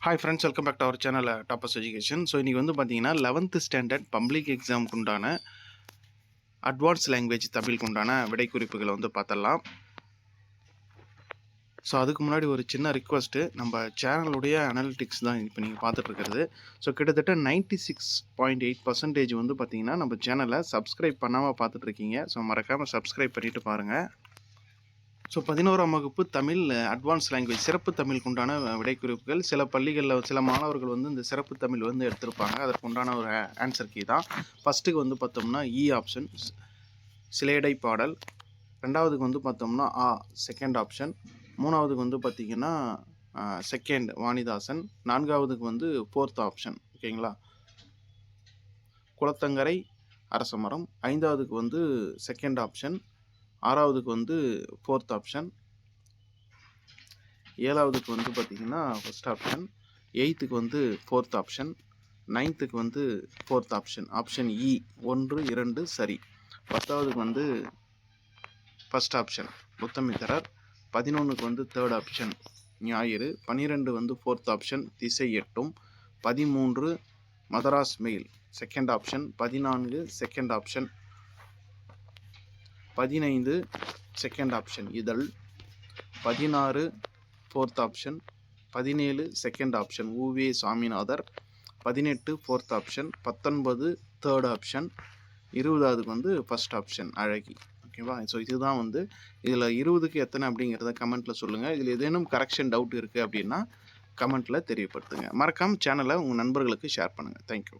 Hi friends, welcome back to our channel Toppers Education. So இன்றைக்கி வந்து பார்த்தீங்கன்னா 11th standard public எக்ஸாமுக்கு உண்டான அட்வான்ஸ் லாங்குவேஜ் தமிழுக்கு உண்டான விடை குறிப்புகளை வந்து பார்த்துடலாம். ஸோ அதுக்கு முன்னாடி ஒரு சின்ன ரிக்வஸ்ட்டு, நம்ம சேனலுடைய அனாலிட்டிக்ஸ் தான் இப்போ நீங்கள் பார்த்துட்ருக்கிறது. ஸோ கிட்டத்தட்ட 96.8% வந்து பார்த்திங்கன்னா நம்ம சேனலை சப்ஸ்கிரைப் பண்ணாமல் பார்த்துட்ருக்கீங்க. ஸோ மறக்காமல் சப்ஸ்கிரைப் பண்ணிவிட்டு பாருங்கள். ஸோ 11ஆம் வகுப்பு தமிழ் அட்வான்ஸ் லாங்குவேஜ் சிறப்பு தமிழுக்கு உண்டான விடைக்குறிப்புகள். சில பள்ளிகளில் சில மாணவர்கள் வந்து இந்த சிறப்பு தமிழ் வந்து எடுத்திருப்பாங்க. அதற்கு உண்டான ஒரு ஆன்சர் கீ தான். ஃபஸ்ட்டுக்கு வந்து பார்த்தோம்னா இ ஆப்ஷன் சிலேடை பாடல். ரெண்டாவதுக்கு வந்து பார்த்தோம்னா செகண்ட் ஆப்ஷன். மூணாவதுக்கு வந்து பார்த்திங்கன்னா செகண்ட் வாணிதாசன். நான்காவதுக்கு வந்து ஃபோர்த் ஆப்ஷன். ஓகேங்களா, குளத்தங்கரை அரசமரம். ஐந்தாவதுக்கு வந்து செகண்ட் ஆப்ஷன். ஆறாவதுக்கு வந்து ஃபோர்த் ஆப்ஷன். ஏழாவதுக்கு வந்து பார்த்திங்கன்னா ஃபஸ்ட் ஆப்ஷன். எயித்துக்கு வந்து ஃபோர்த் ஆப்ஷன். நைன்த்துக்கு வந்து ஃபோர்த் ஆப்ஷன். ஆப்ஷன் இ 1, 2 சரி. 10ஆவதுக்கு வந்து ஃபஸ்ட் ஆப்ஷன் முத்தமிழர். 11க்கு வந்து தேர்ட் ஆப்ஷன் ஞாயிறு. 12 வந்து ஃபோர்த் ஆப்ஷன் திசை எட்டும். 13 Madras mail second option. 14 second option. 15 second option இதழ். 16 fourth option. 17 second option U Ve Saminathar. 18 fourth option. 19 third option. 20ஆவதுக்கு வந்து ஃபஸ்ட் ஆப்ஷன் அழகி. ஓகேவா, ஸோ இதுதான் வந்து இதில் 20க்கு எத்தனை அப்படிங்கிறத கமெண்ட்டில் சொல்லுங்கள். இதில் ஏதேனும் கரெக்ஷன் டவுட் இருக்குது அப்படின்னா கமெண்ட்டில் தெரியப்படுத்துங்க. மறக்காமல் சேனலை உங்கள் நண்பர்களுக்கு ஷேர் பண்ணுங்கள். தேங்க்யூ.